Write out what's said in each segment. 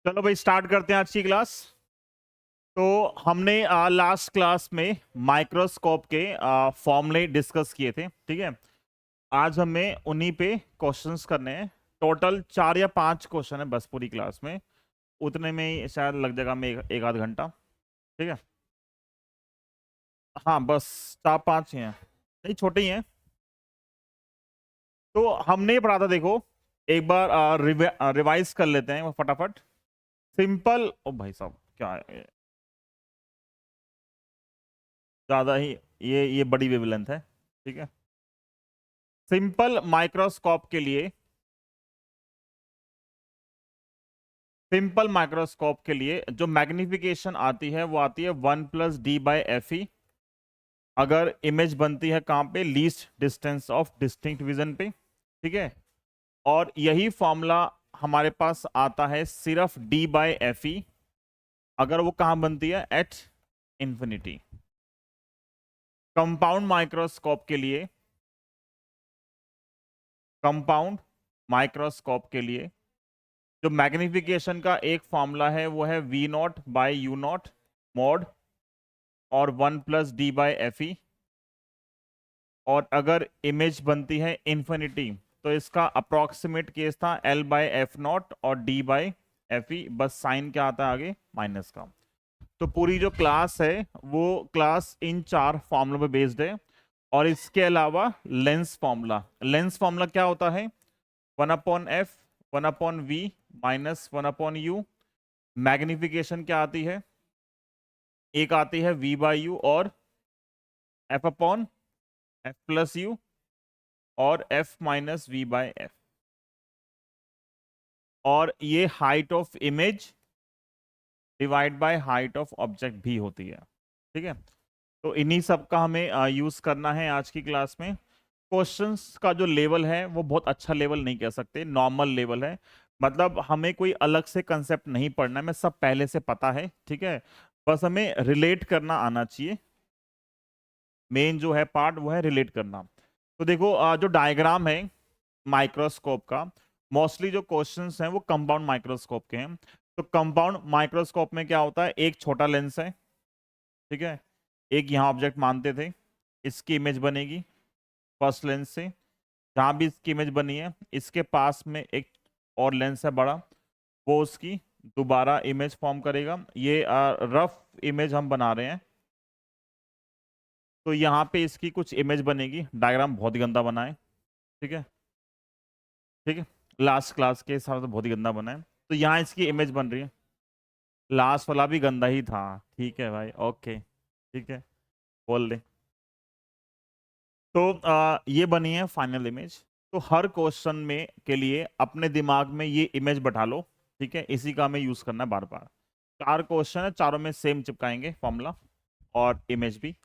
चलो भाई स्टार्ट करते हैं आज की क्लास। तो हमने लास्ट क्लास में माइक्रोस्कोप के फॉर्मूले डिस्कस किए थे, ठीक है। आज हमें उन्हीं पे क्वेश्चंस करने हैं। टोटल 4 या 5 क्वेश्चन है बस पूरी क्लास में। उतने में ही शायद लग जाएगा हमें एक आध घंटा, ठीक है। हाँ बस 4 5 ही हैं, नहीं छोटे ही हैं। तो हमने ये पढ़ा था, देखो एक बार रिवाइज कर लेते हैं फटाफट। सिंपल ओ भाई साहब क्या है ज्यादा ही, ये बड़ी वेवलेंथ है, ठीक है। सिंपल माइक्रोस्कोप के लिए, सिंपल माइक्रोस्कोप के लिए जो मैग्निफिकेशन आती है वो आती है 1+d/Fe। अगर इमेज बनती है कहाँ पे, least distance of distinct vision पे, ठीक है। और यही फॉर्मूला हमारे पास आता है सिर्फ d/Fe अगर वो कहाँ बनती है, एट इंफिनिटी। कंपाउंड माइक्रोस्कोप के लिए, कंपाउंड माइक्रोस्कोप के लिए जो मैग्निफिकेशन का एक फॉर्मूला है वो है V0/U0 मॉड और 1+d/Fe। और अगर इमेज बनती है इंफिनिटी तो इसका अप्रोक्सीमेट केस था L/F0 और d/Fe। बस साइन क्या आता है आगे, माइनस का। तो पूरी जो क्लास है वो क्लास इन 4 फॉर्मूलों पे बेस्ड है। और इसके अलावा लेंस फॉर्मूला क्या होता है, 1/F 1/V minus 1/U। Magnification क्या आती है, एक आती है V/U और F/F+U और F-V/F। और ये height of image divide by height of object भी होती है, ठीक है। तो इन्हीं सब का हमें यूज करना है आज की क्लास में। क्वेश्चंस का जो लेवल है वो बहुत अच्छा लेवल नहीं कह सकते, नॉर्मल लेवल है। मतलब हमें कोई अलग से कंसेप्ट नहीं पढ़ना है, मैं सब पहले से पता है, ठीक है। बस हमें रिलेट करना आना चाहिए। मेन जो है पार्ट वो है रिलेट करना। तो देखो जो डायग्राम है माइक्रोस्कोप का, मोस्टली जो क्वेश्चंस हैं वो कंपाउंड माइक्रोस्कोप के हैं। तो कंपाउंड माइक्रोस्कोप में क्या होता है, एक छोटा लेंस है, ठीक है। एक यहाँ ऑब्जेक्ट मानते थे, इसकी इमेज बनेगी फर्स्ट लेंस से। जहाँ भी इसकी इमेज बनी है इसके पास में एक और लेंस है बड़ा, वो उसकी दोबारा इमेज फॉर्म करेगा। ये रफ इमेज हम बना रहे हैं। तो यहाँ पे इसकी कुछ इमेज बनेगी। डायग्राम बहुत ही गंदा बना है, ठीक है, ठीक है। लास्ट क्लास के हिसाब से बहुत ही गंदा बना है। तो यहाँ इसकी इमेज बन रही है। लास्ट वाला भी गंदा ही था, ठीक है भाई, ओके, ठीक है, बोल दे। तो ये बनी है फाइनल इमेज। तो हर क्वेश्चन में के लिए अपने दिमाग में ये इमेज बैठा लो, ठीक है। इसी का हमें यूज करना है बार बार। 4 क्वेश्चन है, चारों में सेम चिपकाएंगे फॉर्मूला और इमेज भी।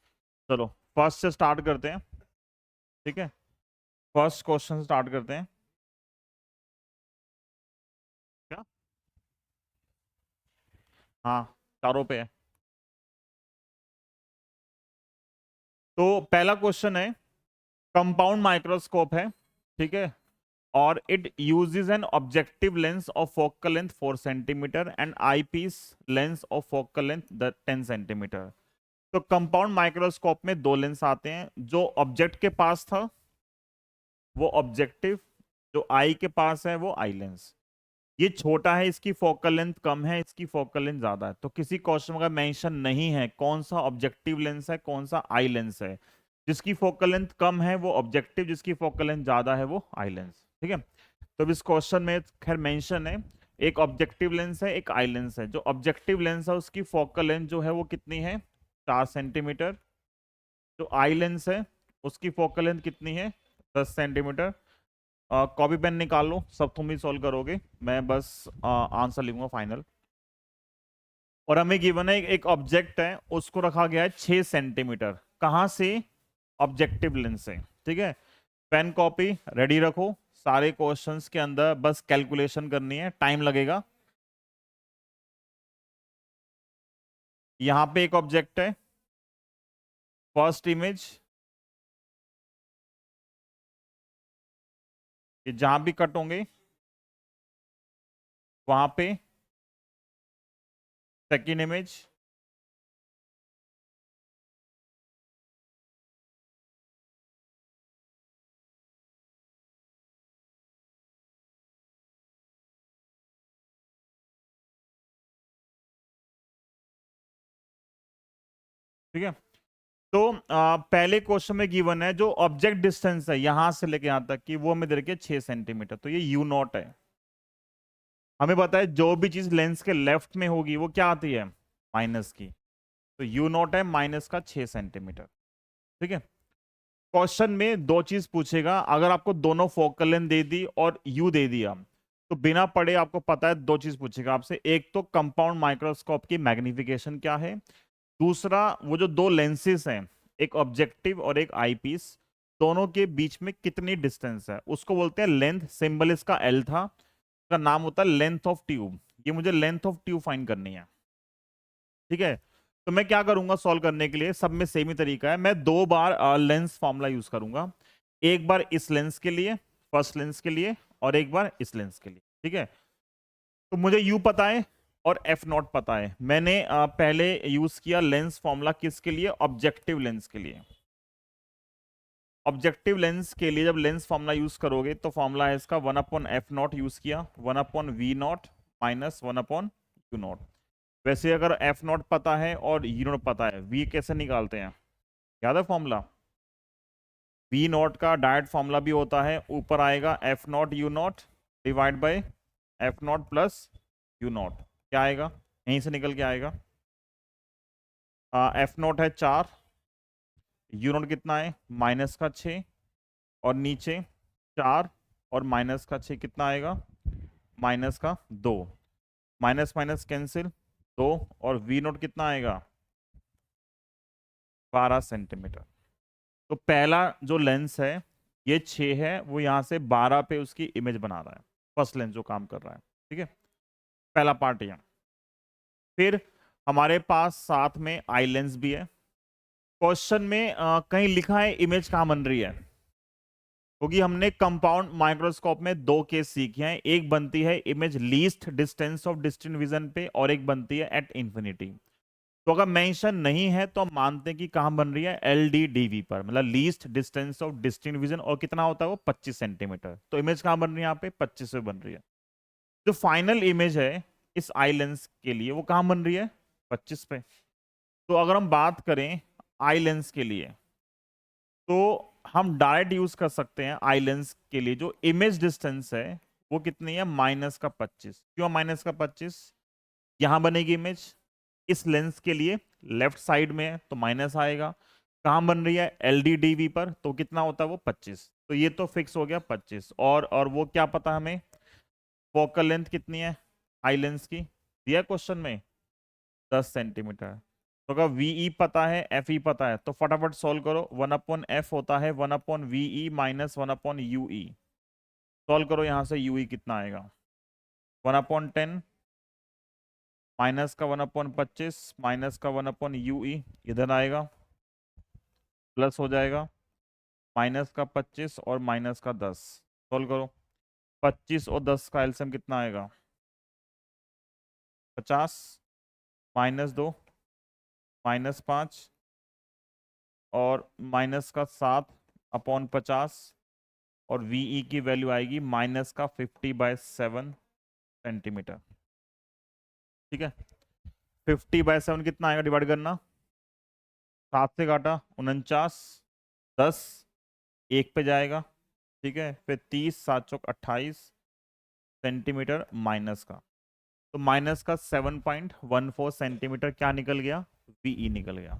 चलो फर्स्ट से स्टार्ट करते हैं, ठीक है। फर्स्ट क्वेश्चन स्टार्ट करते हैं। क्या, हाँ चारों पे है। तो पहला क्वेश्चन है, कंपाउंड माइक्रोस्कोप है, ठीक है। और it uses an objective lens of focal length 4 centimetre and eyepiece lens of focal length 10 centimetre. तो कंपाउंड माइक्रोस्कोप में 2 लेंस आते हैं। जो ऑब्जेक्ट के पास था वो ऑब्जेक्टिव, जो आई के पास है वो आई लेंस। ये छोटा है, इसकी फोकल लेंथ कम है, इसकी फोकल लेंथ ज्यादा है। तो किसी क्वेश्चन का मेंशन नहीं है कौन सा ऑब्जेक्टिव लेंस है कौन सा आई लेंस है। जिसकी फोकल लेंथ कम है वो ऑब्जेक्टिव, जिसकी फोकल लेंथ ज्यादा है वो आई लेंस, ठीक है। तो अब इस क्वेश्चन में खैर मेंशन है, एक ऑब्जेक्टिव लेंस है एक आई लेंस है। जो ऑब्जेक्टिव लेंस है उसकी फोकल लेंथ जो है वो कितनी है, 4 सेंटीमीटर। जो आई लेंस है उसकी फोकल लेंथ कितनी है, 10 सेंटीमीटर। कॉपी पेन निकाल लो, सब तुम ही सॉल्व करोगे, मैं बस आंसर लिखूंगा फाइनल। और हमें गिवन है एक ऑब्जेक्ट है, उसको रखा गया है 6 सेंटीमीटर। कहाँ से, ऑब्जेक्टिव लेंस से, ठीक है। पेन कॉपी रेडी रखो, सारे क्वेश्चंस के अंदर बस कैलकुलेशन करनी है, टाइम लगेगा। यहां पे एक ऑब्जेक्ट है, फर्स्ट इमेज, ये जहां भी कट होंगे वहां पे सेकेंड इमेज, ठीक है। तो पहले क्वेश्चन में गिवन है जो ऑब्जेक्ट डिस्टेंस है यहां से लेके यहां तक की, वो हमें दे रखी है 6 सेंटीमीटर, तो ये यू नॉट है। हमें पता है जो भी चीज लेंस के लेफ्ट में होगी वो क्या आती है, माइनस की, तो यू नॉट है माइनस का 6 सेंटीमीटर, ठीक है। क्वेश्चन में दो चीज पूछेगा, अगर आपको दोनों फोकल लेंथ दे दी और यू दे दिया तो बिना पढ़े आपको पता है दो चीज पूछेगा आपसे, एक तो कंपाउंड माइक्रोस्कोप की मैग्निफिकेशन क्या है, दूसरा वो जो दो लेंसेस हैं, एक ऑब्जेक्टिव और एक आईपीस, दोनों के बीच में कितनी डिस्टेंस है, उसको बोलते हैं लेंथ। सिंबल इसका एल था, का नाम होता है लेंथ ऑफ ट्यूब। ये मुझे लेंथ ऑफ ट्यूब फाइंड करनी है, ठीक है। तो मैं क्या करूंगा सॉल्व करने के लिए, सब में सेम ही तरीका है, मैं दो बार लेंस फॉर्मूला यूज करूंगा, एक बार इस लेंस के लिए, फर्स्ट लेंस के लिए, और एक बार इस लेंस के लिए, ठीक है। तो मुझे यू पता है और एफ नॉट पता है। मैंने पहले यूज किया लेंस फॉर्मूला किसके लिए, ऑब्जेक्टिव लेंस के लिए। ऑब्जेक्टिव लेंस के लिए जब लेंस फॉर्मूला यूज करोगे तो फॉर्मूला है इसका 1/f0 यूज किया, 1/v0 माइनस 1/u0। वैसे अगर f0 पता है और u0 पता है, v कैसे निकालते हैं, याद है फॉर्मूला, v0 का डायरेक्ट फॉर्मूला भी होता है, ऊपर आएगा f0 u0 divide by f0 plus u0, क्या आएगा, यहीं से निकल के आएगा। f0 है 4, u0 कितना है माइनस का 6, और नीचे 4 और माइनस का 6 कितना आएगा, माइनस का 2, माइनस माइनस कैंसिल, 2, और वी नोट कितना आएगा 12 सेंटीमीटर। तो पहला जो लेंस है ये 6 है, वो यहां से 12 पे उसकी इमेज बना रहा है, फर्स्ट लेंस जो काम कर रहा है, ठीक है, पहला पार्ट यहाँ। फिर हमारे पास साथ में आई लेंस भी है। क्वेश्चन में कहीं लिखा है इमेज कहाँ बन रही है, क्योंकि हमने कंपाउंड माइक्रोस्कोप में दो केस सीखे हैं, एक बनती है image least distance of distant vision पे, और एक बनती है एट इंफिनिटी। तो अगर मेंशन नहीं है तो हम मानते हैं कि कहां बन रही है, LDDV पर, मतलब least distance of distant vision, और कितना होता है वो 25 सेंटीमीटर। तो इमेज कहां बन रही है, यहाँ पे 25 पे बन रही है। जो फाइनल इमेज है इस आई लेंस के लिए वो कहां बन रही है, 25 पे। तो अगर हम बात करें आई लेंस के लिए, तो हम डायरेक्ट यूज कर सकते हैं आई लेंस के लिए, जो इमेज डिस्टेंस है वो कितनी है, -25। क्यों -25, यहां बनेगी इमेज, इस लेंस के लिए लेफ्ट साइड में है तो माइनस आएगा, कहां बन रही है LDDV पर, तो कितना होता है वो 25। तो ये तो फिक्स हो गया 25, और वो क्या पता हमें, फोकल लेंथ कितनी है आई लेंस की, दिया क्वेश्चन में 10 सेंटीमीटर। तो अगर VE पता है, FE पता है, तो फटाफट सॉल्व करो, 1/f होता है 1/VE माइनस 1/UE। सॉल्व करो, यहां से UE कितना आएगा, 1/10 माइनस का 1/25 माइनस का 1/UE, इधर आएगा प्लस हो जाएगा, माइनस का 25 और माइनस का 10। सॉल्व करो, 25 और 10 का एलसीएम कितना आएगा, 50, -2 -5 और माइनस का 7/50, और VE की वैल्यू आएगी माइनस का 50/7 सेंटीमीटर, ठीक है। 50/7 कितना आएगा, डिवाइड करना, 7 से काटा 49, 10 एक पे जाएगा, ठीक है, फिर 30, 7 चौक 28 सेंटीमीटर माइनस का, तो माइनस का 7.14 सेंटीमीटर क्या निकल गया, VE निकल गया।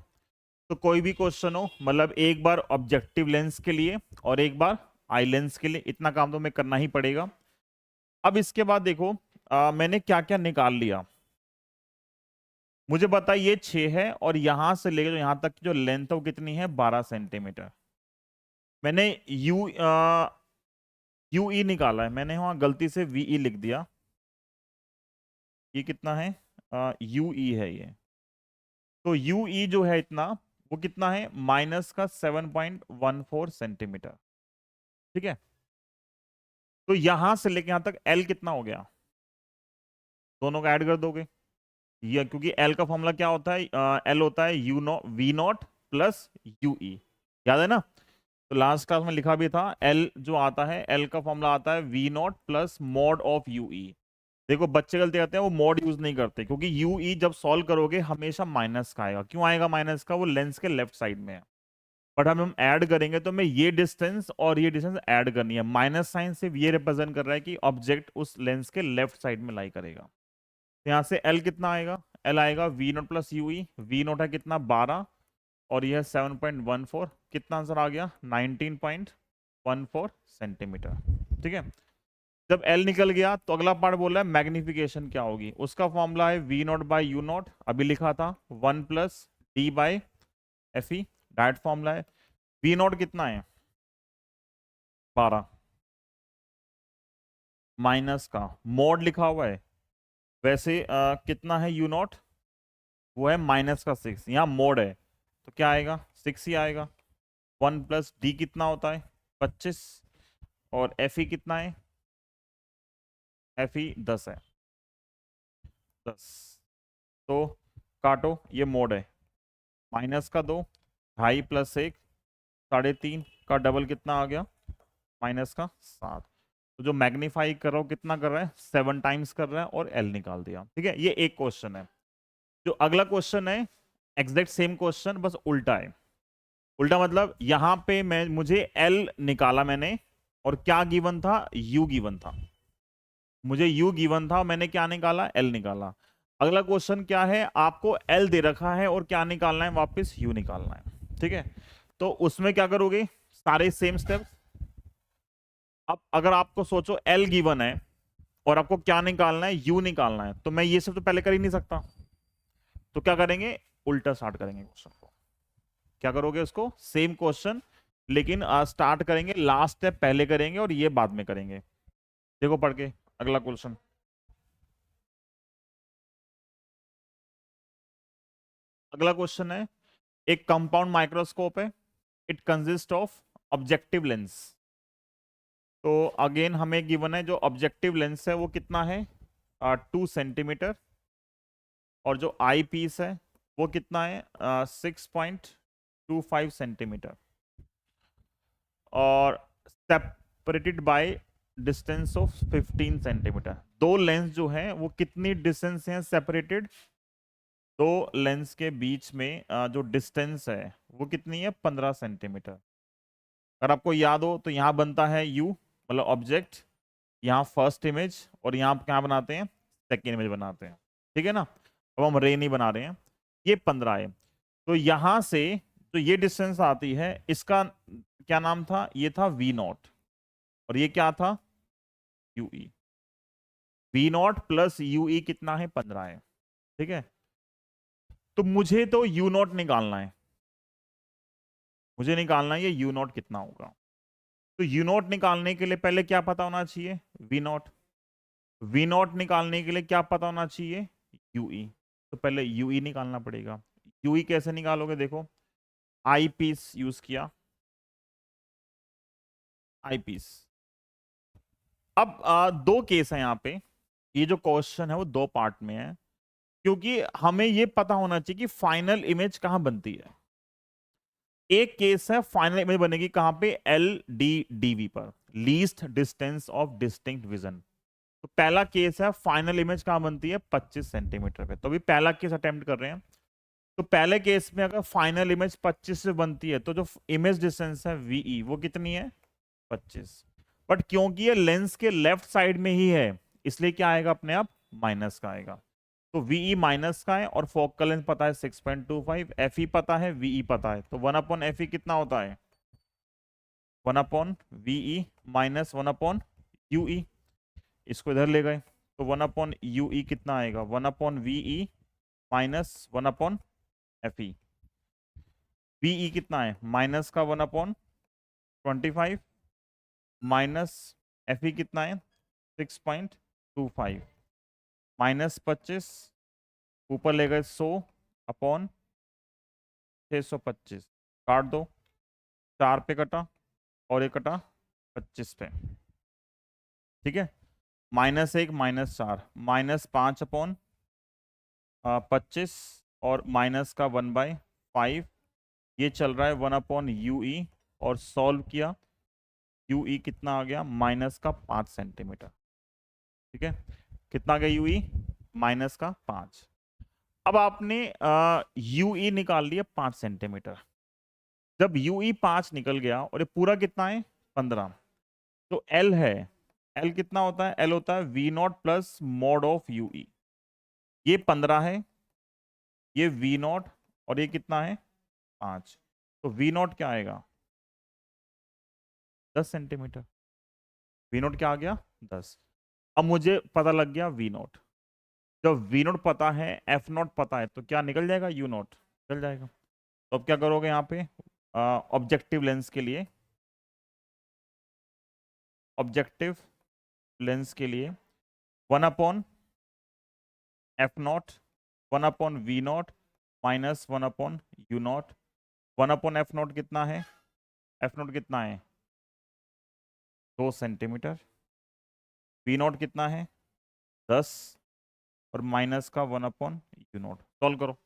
तो कोई भी क्वेश्चन हो, मतलब एक बार ऑब्जेक्टिव लेंस के लिए और एक बार आई लेंस के लिए, इतना काम तो हमें करना ही पड़ेगा। अब इसके बाद देखो मैंने क्या क्या निकाल लिया, मुझे पता ये 6 है, और यहां से लेकर यहां तक की जो लेंथ है वो कितनी है, 12 सेंटीमीटर। मैंने UE निकाला है, मैंने वहां गलती से VE लिख दिया, ये कितना है, UE है ये। तो UE जो है इतना, वो कितना है, माइनस का 7.14 सेंटीमीटर, ठीक है। तो यहां से लेके यहां तक L कितना हो गया, दोनों का ऐड कर दोगे, ये क्योंकि एल का फॉर्मूला क्या होता है, एल होता है U naught V naught plus U E, याद है ना। तो लास्ट क्लास में लिखा भी था एल जो आता है, एल का फॉर्मूला आता है V naught plus mod of U E. देखो बच्चे गलती करते हैं, वो मॉड यूज नहीं करते, क्योंकि यू ई जब सॉल्व करोगे हमेशा माइनस का आएगा। क्यों आएगा माइनस का? वो लेंस के लेफ्ट साइड में है। बट हम ऐड करेंगे तो मैं ये डिस्टेंस और ये डिस्टेंस ऐड करनी है। माइनस साइन सिर्फ ये रिप्रेजेंट कर रहा है कि ऑब्जेक्ट उस लेंस के लेफ्ट साइड में लाई करेगा। तो यहाँ से एल कितना आएगा? एल आएगा V naught plus U E. V naught है कितना? 12, और यह 7.14। कितना आंसर आ गया? 19.14 सेंटीमीटर। ठीक है। जब एल निकल गया तो अगला पार्ट बोल रहा है मैग्निफिकेशन क्या होगी। उसका फॉर्मूला है V naught by U naught, अभी लिखा था 1 plus D by F E, direct formula है। वी नोट कितना है? 12, माइनस का मोड लिखा हुआ है। वैसे कितना है यू नॉट? वो है माइनस का 6, यहाँ मोड है तो क्या आएगा? 6 ही आएगा। 1 प्लस डी कितना होता है? 25, और एफ ई कितना है? एफ ई 10 है। 10 तो काटो, ये मोड है। माइनस का 2, 2.5 प्लस 1, 3.5 का डबल कितना आ गया? माइनस का 7। तो जो मैग्नीफाई कर रहा हो कितना कर रहा है? 7 टाइम्स कर रहा है, और एल निकाल दिया। ठीक है, ये एक क्वेश्चन है। जो अगला क्वेश्चन है एग्जैक्ट सेम क्वेश्चन, बस उल्टा है। उल्टा मतलब यहां पे मैं मुझे एल निकाला मैंने, और क्या गिवन था? यू गिवन था। मुझे यू गिवन था, मैंने क्या निकाला? एल निकाला। अगला क्वेश्चन क्या है? आपको एल दे रखा है और क्या निकालना है? वापस यू निकालना है। ठीक है, तो उसमें क्या करोगे? सारे सेम स्टेप्स। अब अगर आपको सोचो एल गिवन है और आपको क्या निकालना है? यू निकालना है, तो मैं ये सब तो पहले कर ही नहीं सकता। तो क्या करेंगे? उल्टा स्टार्ट करेंगे क्वेश्चन को। क्या करोगे? उसको सेम क्वेश्चन, लेकिन स्टार्ट करेंगे, लास्ट स्टेप पहले करेंगे और ये बाद में करेंगे। देखो पढ़ के अगला क्वेश्चन। अगला क्वेश्चन है, एक कंपाउंड माइक्रोस्कोप है। It consist of objective lens. तो अगेन हमें गिवन है जो ऑब्जेक्टिव लेंस है वो कितना है? 2 सेंटीमीटर। और जो आई पीस है वो कितना है? 6.25 सेंटीमीटर। और separated by distance of 15 centimetre. दो लेंस जो है वो कितनी डिस्टेंस है सेपरेटेड? दो लेंस के बीच में जो डिस्टेंस है वो कितनी है? 15 सेंटीमीटर। अगर आपको याद हो तो यहाँ बनता है यू, मतलब ऑब्जेक्ट, यहाँ फर्स्ट इमेज, और यहाँ क्या बनाते हैं? सेकेंड इमेज बनाते हैं। ठीक है ना। अब हम रे नहीं बना रहे हैं। ये 15 है, तो यहां से जो ये डिस्टेंस आती है इसका क्या नाम था? ये था वी नॉट, और ये क्या था? U E. V naught plus U E कितना है? 15 है। ठीक है, तो मुझे तो यू नॉट निकालना है। मुझे निकालना है ये यू नॉट कितना होगा। तो यू नॉट निकालने के लिए पहले क्या पता होना चाहिए? We not. वी नॉट निकालने के लिए क्या पता होना चाहिए? यूई। तो पहले यूई निकालना पड़ेगा। यूई कैसे निकालोगे? देखो, आई पीस यूज किया, आई पीस। अब दो केस है यहाँ पे। ये जो क्वेश्चन है वो दो पार्ट में है, क्योंकि हमें ये पता होना चाहिए कि फाइनल इमेज कहाँ बनती है। एक केस है फाइनल इमेज बनेगी कहाँ पे? एल डी डीवी पर, least distance of distinct vision. तो पहला केस है फाइनल इमेज कहाँ बनती है? 25 सेंटीमीटर पे। तो अभी पहला केस अटेम्प्ट कर रहे हैं। तो पहले केस में अगर फाइनल इमेज 25 से बनती है तो जो इमेज डिस्टेंस है वीई वो कितनी है? 25। बट क्योंकि ये लेंस के लेफ्ट साइड में ही है, इसलिए क्या आएगा? अपने आप माइनस का आएगा। तो वीई माइनस का है, और फोकल लेंथ पता है 6.25, एफ ई पता है, वीई पता है। तो 1/एफ ई कितना होता है? 1/वीई माइनस 1/यूई। इसको इधर ले गए तो 1/यूई कितना आएगा? 1/वीई माइनस 1/एफ ई। वीई कितना है? माइनस का 1/25 माइनस एफ ई कितना है? 6.25 माइनस 25, ऊपर ले गए 100/625। काट दो, 4 पे कटा और एक कटा 25 पे। ठीक है, -1 -4 -5/, 25 और माइनस का 1/5, ये चल रहा है 1/UE, और सॉल्व किया, UE कितना आ गया, माइनस का 5 सेंटीमीटर। ठीक है, कितना आ गया UE, माइनस का 5। अब आपने UE निकाल लिया 5 सेंटीमीटर। जब UE 5 निकल गया और ये पूरा कितना है 15, तो L है, L कितना होता है, L होता है V0 plus mod of UE। ये 15 है, ये V0, और ये कितना है 5, तो V0 क्या आएगा 10 सेंटीमीटर। V0 क्या आ गया 10। अब मुझे पता लग गया V0। जब V0 पता है, F0 पता है, तो क्या निकल जाएगा U0, निकल जाएगा। तो अब क्या करोगे यहाँ पे ऑब्जेक्टिव लेंस के लिए, ऑब्जेक्टिव लेंस के लिए 1/F0, 1/V0 minus 1/U0। 1/F0 कितना है, F0 कितना है 2 सेंटीमीटर, V0 कितना है 10, और माइनस का 1/U0। सॉल्व करो,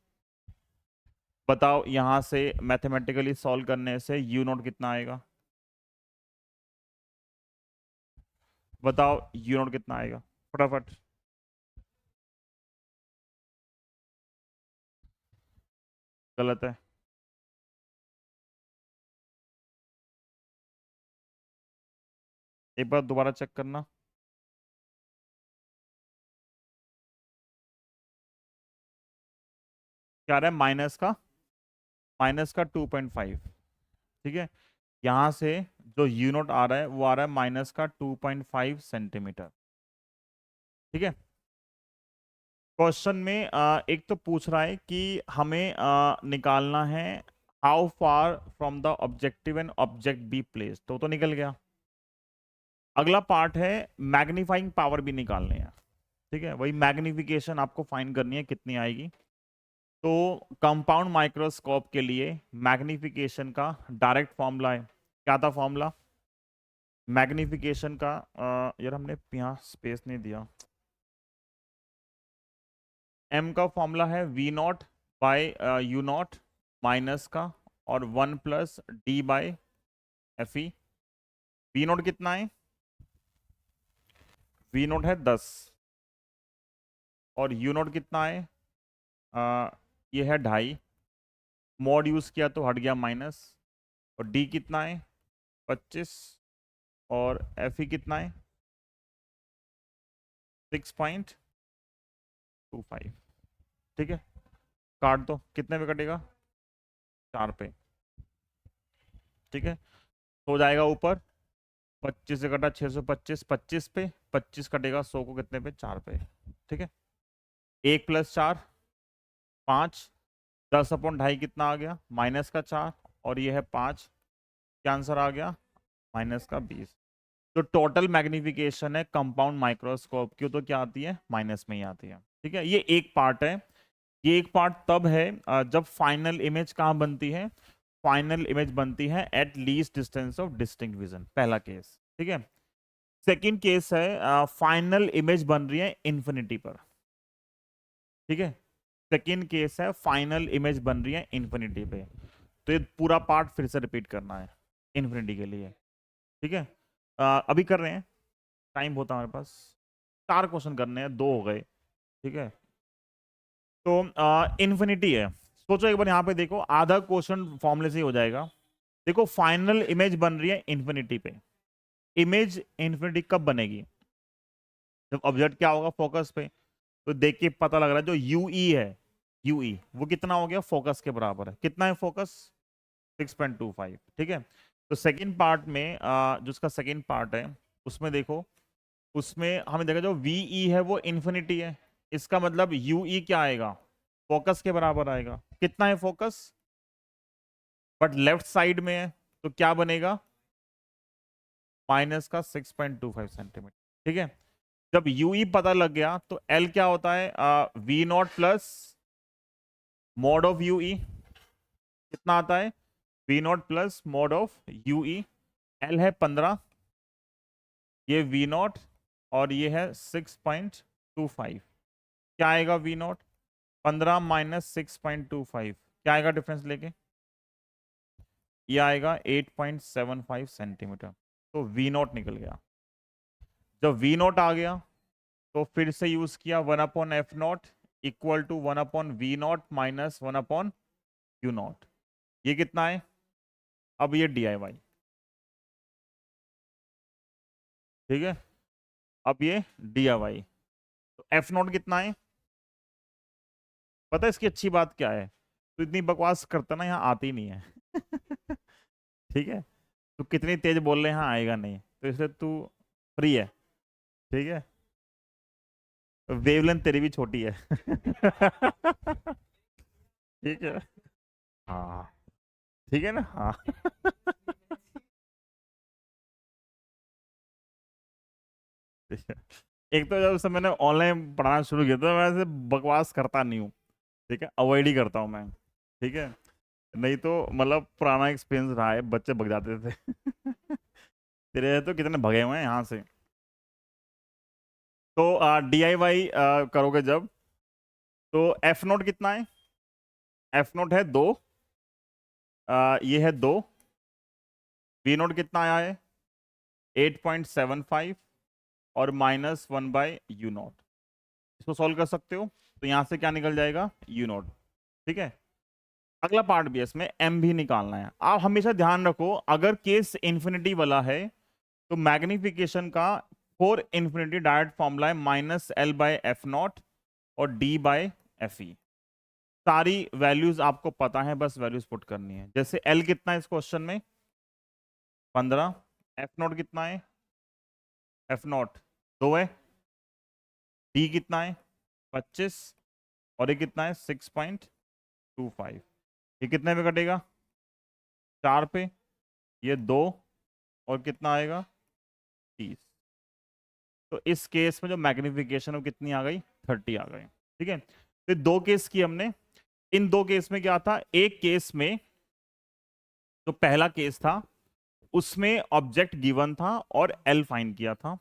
बताओ यहां से मैथमेटिकली सॉल्व करने से U0 कितना आएगा, बताओ U0 कितना आएगा फटाफट। गलत है, एक बार दोबारा चेक करना। क्या आ रहा है, माइनस का 2.5। ठीक है, यहां से जो U0 आ रहा है वो आ रहा है माइनस का 2.5 सेंटीमीटर। ठीक है, क्वेश्चन में एक तो पूछ रहा है कि हमें निकालना है how far from the objective and object be place, तो निकल गया। अगला पार्ट है मैग्नीफाइंग पावर भी निकालनी है। ठीक है, वही मैग्निफिकेशन आपको फाइंड करनी है, कितनी आएगी। तो कंपाउंड माइक्रोस्कोप के लिए मैग्निफिकेशन का डायरेक्ट फॉर्मूला है, क्या था फॉर्मूला मैग्निफिकेशन का, यार हमने यहाँ स्पेस नहीं दिया। M का फॉर्मूला है V0/U0 माइनस का और 1 प्लस D/FE। V0 कितना है, V0 है 10, और U0 कितना है, ये है 2.5, मॉड यूज किया तो हट गया माइनस, और D कितना है 25, और FE कितना है 6.25। ठीक है, काट दो, कितने पे कटेगा 4 पे। ठीक है, तो हो जाएगा ऊपर 25 से कटा 625, 25 पे 25 कटेगा 100 को कितने पे 4 पे। ठीक है, 1 प्लस 4 5, 10/2.5 कितना आ गया माइनस का 4, और ये है 5, क्या आंसर आ गया माइनस का 20। तो टोटल मैग्निफिकेशन है कंपाउंड माइक्रोस्कोप की, तो क्या आती है माइनस में ही आती है। ठीक है, ये एक पार्ट है। ये एक पार्ट तब है जब फाइनल इमेज कहाँ बनती है, फाइनल इमेज बनती है at least distance of distinct vision, पहला केस। ठीक है, सेकंड केस है फाइनल इमेज बन रही है इन्फिनिटी पर। ठीक है, सेकंड केस है फाइनल इमेज बन रही है इन्फिनिटी पे। तो ये पूरा पार्ट फिर से रिपीट करना है इन्फिनिटी के लिए। ठीक है, अभी कर रहे हैं, टाइम होता है हमारे पास, 4 क्वेश्चन करने हैं, 2 हो गए। ठीक है, तो इन्फिनिटी है, सोचो एक बार यहाँ पे देखो, आधा क्वेश्चन फॉर्मूले से ही हो जाएगा। देखो फाइनल इमेज बन रही है इन्फिनिटी पे, इमेज इन्फिनिटी कब बनेगी, जब ऑब्जेक्ट क्या होगा फोकस पे। तो देख के पता लग रहा है जो यूई है, यूई वो कितना हो गया फोकस के बराबर है, कितना है फोकस 6.25। ठीक है, तो सेकंड पार्ट में जो उसका सेकंड पार्ट है उसमें देखो, उसमें हमें देखा जो वीई है वो इन्फिनिटी है, इसका मतलब यूई क्या आएगा फोकस के बराबर आएगा। कितना है फोकस, बट लेफ्ट साइड में है, तो क्या बनेगा माइनस का 6.25 सेंटीमीटर। ठीक है, जब यूई पता लग गया तो एल क्या होता है V0 plus mod of Yui, कितना आता है V0 plus mod of U E. L है 15, ये V0, और ये है 6.25, क्या आएगा V0 15 माइनस 6.25 क्या आएगा डिफरेंस लेके? ये आएगा 8.75 सेंटीमीटर। तो वी नॉट निकल गया। जब वी नॉट आ गया तो फिर से यूज किया 1/f0 equal to 1/v0 minus 1/u0। ये कितना है? अब ये DIY, ठीक है। अब ये DIY, तो f0 कितना है? पता है इसकी अच्छी बात क्या है? तो इतनी बकवास करता ना, यहाँ आती नहीं है। ठीक है, तो कितनी तेज बोल रहे हैं, यहाँ आएगा नहीं, तो इसलिए तू फ्री है, ठीक है। वेवलेंथ तेरी भी छोटी है। ठीक है, हाँ, ठीक है ना, हाँ। ठीक है। एक तो जब से मैंने ऑनलाइन पढ़ाना शुरू किया था, मैं ऐसे बकवास करता नहीं हूँ, ठीक है, अवॉइड ही करता हूँ मैं, ठीक है। नहीं तो मतलब पुराना एक्सपीरियंस रहा है, बच्चे भग जाते थे। तेरे तो कितने भगे हुए हैं यहाँ से। तो DIY करोगे जब, तो f0 कितना है? f0 है 2, ये है 2। v0 कितना आया है? 8.75 और माइनस 1/u0। इसको सॉल्व कर सकते हो, तो यहां से क्या निकल जाएगा? u0, ठीक है। अगला पार्ट भी है, इसमें m भी निकालना है। आप हमेशा ध्यान रखो, अगर केस इंफिनिटी वाला है तो मैग्निफिकेशन का फॉर इंफिनिटी डायरेक्ट फॉर्मूला है -l/f0 और d/fe। सारी वैल्यूज आपको पता है, बस वैल्यूज पुट करनी है। जैसे l कितना है इस क्वेश्चन में? 15। f0 कितना है? f0 2 है। d कितना है? 25। और ये कितना है? 6.25। ये कितने पे कटेगा? 4 पे। ये 2, और कितना आएगा? 30। तो इस केस में जो मैग्निफिकेशन है वो कितनी आ गई? 30 आ गई, ठीक है। तो दो केस की हमने। इन दो केस में क्या था? एक केस में, जो पहला केस था, उसमें ऑब्जेक्ट गिवन था और एल फाइंड किया था।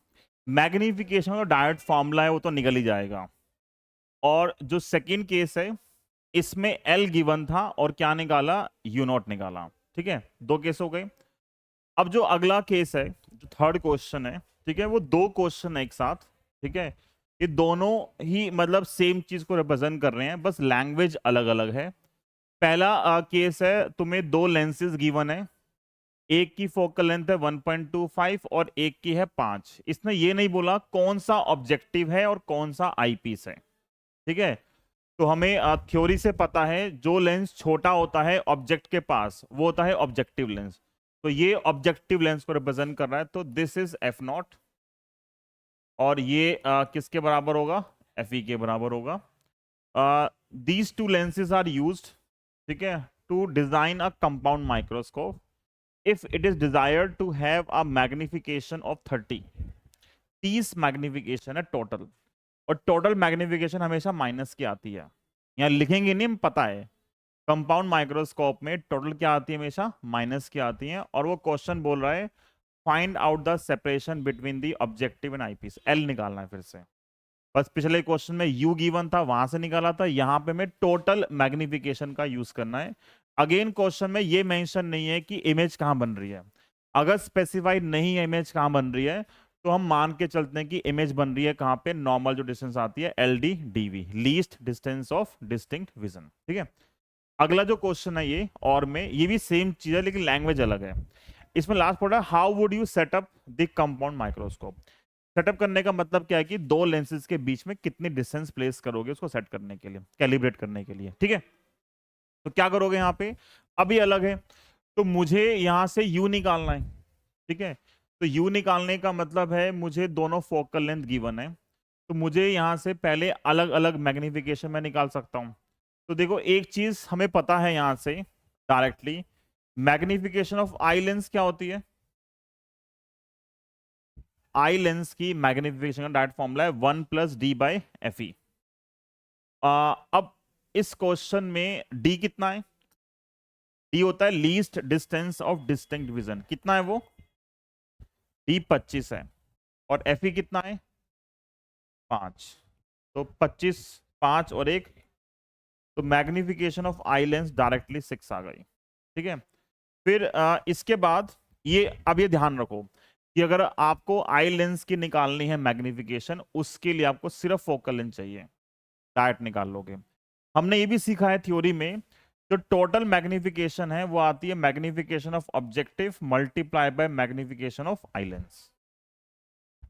मैग्निफिकेशन का डायरेक्ट फॉर्मूला है, वो तो निकल ही जाएगा। और जो सेकंड केस है, इसमें एल गिवन था और क्या निकाला? यू नॉट निकाला, ठीक है। दो केस हो गए। अब जो अगला केस है, जो थर्ड क्वेश्चन है, ठीक है, वो दो क्वेश्चन है एक साथ, ठीक है। ये दोनों ही मतलब सेम चीज को रिप्रेजेंट कर रहे हैं, बस लैंग्वेज अलग अलग है। पहला केस है, तुम्हें दो लेंसेज गिवन है, एक की फोकल लेंथ है 1.25 और एक की है 5। इसने ये नहीं बोला कौन सा ऑब्जेक्टिव है और कौन सा आईपीस है, ठीक है। तो हमें थ्योरी से पता है, जो लेंस छोटा होता है ऑब्जेक्ट के पास वो होता है ऑब्जेक्टिव लेंस। तो ये ऑब्जेक्टिव लेंस को रिप्रेजेंट कर रहा है, तो दिस इज f0। और ये किसके बराबर होगा? fe के बराबर होगा। These two lenses are used, ठीक है, to design a compound microscope if it is desired to have a magnification of 30 magnification है टोटल। और टोटल मैग्निफिकेशन हमेशा माइनस की आती है, यहाँ लिखेंगे नहीं, पता है। कंपाउंड माइक्रोस्कोप में टोटल क्या आती है? हमेशा माइनस की आती है। और वो क्वेश्चन बोल रहा है find out the separation between the objective and eyepiece. L निकालना है फिर से। बस पिछले क्वेश्चन में यू गिवन था, वहां से निकाला था, यहां पे हमें टोटल मैग्निफिकेशन का यूज करना है। अगेन क्वेश्चन में ये मेंशन नहीं है कि इमेज कहां बन रही है। अगर स्पेसिफाइड नहीं है इमेज कहां बन रही है, तो हम मान के चलते हैं कि इमेज बन रही है कहां पे? नॉर्मल जो डिस्टेंस आती है LD DV, least distance of distinct vision, ठीक है। अगला जो क्वेश्चन है ये, और में ये भी सेम चीज है लेकिन लैंग्वेज अलग है। इसमें लास्ट पढ़ा, how would you setup the compound microscope. Setup करने का मतलब क्या है कि दो लेंसेज के बीच में कितनी डिस्टेंस प्लेस करोगे उसको सेट करने के लिए, कैलिब्रेट करने के लिए, ठीक है। तो क्या करोगे यहाँ पे? अभी अलग है, तो मुझे यहां से यू निकालना है, ठीक है। तो यू निकालने का मतलब है मुझे दोनों फोकल लेंथ गिवन है, तो मुझे यहां से पहले अलग अलग मैग्निफिकेशन में निकाल सकता हूं। तो देखो एक चीज हमें पता है यहां से directly, magnification of eye lens क्या होती है? आई लेंस की मैग्निफिकेशन का डायरेक्ट फॉर्मूला है 1+d/fe। अब इस क्वेश्चन में d कितना है? d होता है least distance of distinct vision. कितना है वो? d 25 है। और fe कितना है? 5। तो 25, 5 और एक तो magnification of eye lens directly 6 आ गई। ठीक है, फिर इसके बाद ये ध्यान रखो कि अगर आपको आई लेंस की निकालनी है मैग्निफिकेशन, उसके लिए आपको सिर्फ फोकल लेंथ चाहिए, डायरेक्ट निकाल लोगे। हमने ये भी सीखा है थ्योरी में, जो टोटल मैग्निफिकेशन है वो आती है magnification of objective multiply by magnification of eye lens.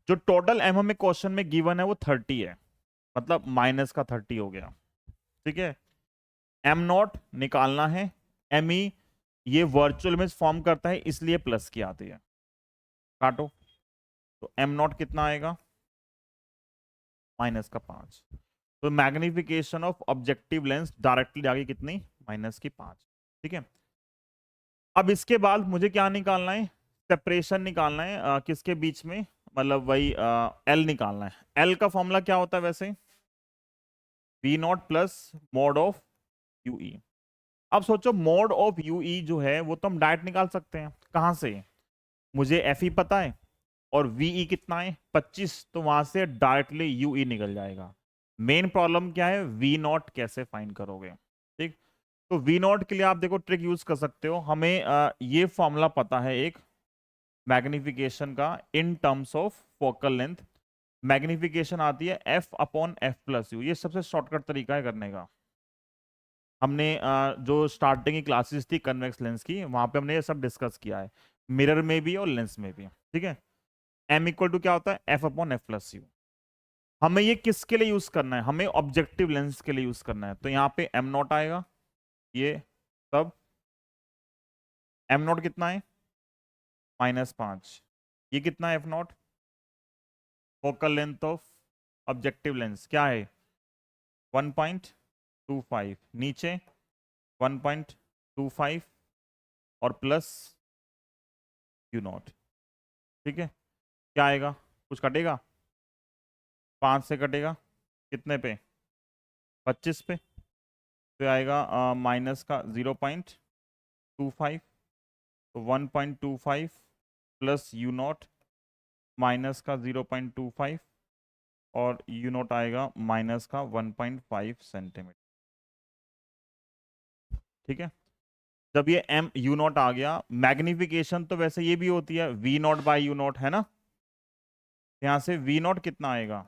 जो टोटल एम हमें क्वेश्चन में गिवन है वो 30 है, मतलब माइनस का 30 हो गया। ठीक है, एम नॉट निकालना है, एम ई ये वर्चुअल इमेज फॉर्म करता है इसलिए प्लस की आती है, काटो। तो एम नॉट कितना आएगा, -5। तो magnification of objective lens directly आ गई कितनी, -5। ठीक है, अब इसके बाद मुझे क्या निकालना है, सेपरेशन निकालना है किसके बीच में, मतलब वही एल निकालना है। एल का फॉर्मूला क्या होता है वैसे, V naught plus mod of U E. अब सोचो मोड ऑफ यू ई जो है वो तो हम डायरेक्ट निकाल सकते हैं, कहां से, मुझे एफ ई पता है और वीई कितना है 25, तो वहां से डायरेक्टली यूई निकल जाएगा। मेन प्रॉब्लम क्या है, वी नॉट कैसे फाइंड करोगे। ठीक, तो वी नॉट के लिए आप देखो ट्रिक यूज कर सकते हो, हमें ये फॉर्मूला पता है एक मैग्निफिकेशन का in terms of focal length. Magnification आती है F upon F plus you, ये सबसे शॉर्टकट तरीका है करने का। हमने जो स्टार्टिंग की क्लासेस थी कन्वेक्स लेंस की, वहां पे हमने ये सब डिस्कस किया है, मिरर में भी और लेंस में भी। ठीक है, एम इक्वल टू क्या होता है, F upon F plus you. हमें ये किसके लिए यूज करना है, हमें ऑब्जेक्टिव लेंस के लिए यूज करना है, तो यहाँ पे एम नॉट आएगा, ये सब एम नॉट कितना है -5, ये कितना है F not, focal length of objective lens क्या है 1.25, नीचे 1.25 और प्लस यू नॉट। ठीक है, क्या आएगा, कुछ कटेगा, 5 से कटेगा कितने पे, 25 पे, तो आएगा माइनस का 0.25, तो 1.25 प्लस यू नॉट माइनस का 0.25 और यू नॉट आएगा माइनस का 1.5 सेंटीमीटर। ठीक है, जब ये एम यू नॉट आ गया, मैग्निफिकेशन तो वैसे ये भी होती है V naught by U naught है ना, यहां से वी नॉट कितना आएगा,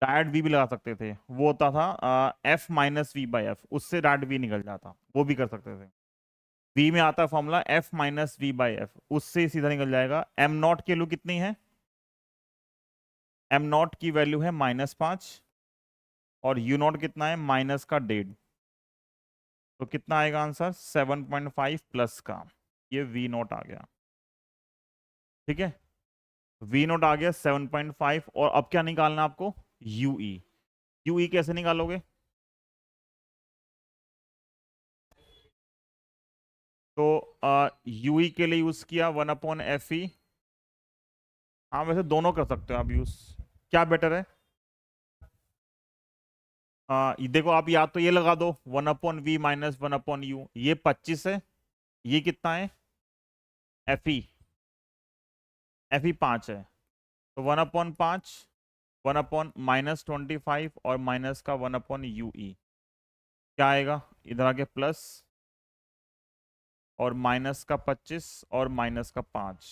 डायरेक्ट वी भी लगा सकते थे, वो होता था F minus V by F, उससे डायरेक्ट वी निकल जाता, वो भी कर सकते थे। वी में आता है formula F minus V by F, उससे सीधा निकल जाएगा। एम नॉट की वैल्यू कितनी है, एम नॉट की वैल्यू है -5 और यू नॉट कितना है -1.5, तो कितना आएगा आंसर 7.5 प्लस का, ये वी नॉट आ गया। ठीक है, वी नॉट आ गया 7.5, और अब क्या निकालना आपको, यूई। यूई कैसे निकालोगे, तो यूई के लिए यूज किया 1/FE। हाँ वैसे दोनों कर सकते हो आप यूज, क्या बेटर है, ये देखो आप या तो ये लगा दो 1/V माइनस 1/U, ये 25 है, ये कितना है FE, FE 5 है, तो 1/5, 1/-25 और माइनस का 1/UE, क्या आएगा, इधर आके प्लस और माइनस का 25 और माइनस का 5,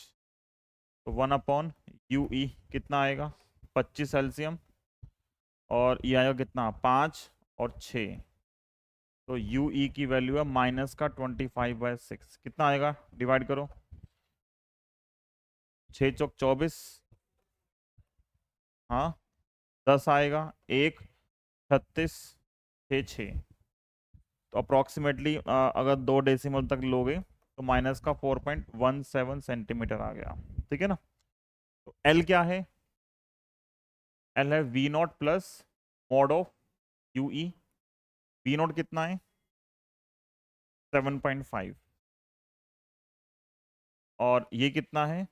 तो 1/UE कितना आएगा 25 एलसीएम, और ये आएगा कितना 5 और 6, तो UE की वैल्यू है -25/6, कितना आएगा, डिवाइड करो, 6 चौक 24, हाँ 10 आएगा, 1 36 6 6, तो अप्रोक्सीमेटली अगर 2 डेसिमल तक लोगे तो माइनस का 4.17 सेंटीमीटर आ गया। ठीक है ना, तो एल क्या है, एल है V naught plus mod of U E, V naught कितना है 7.5 और ये कितना है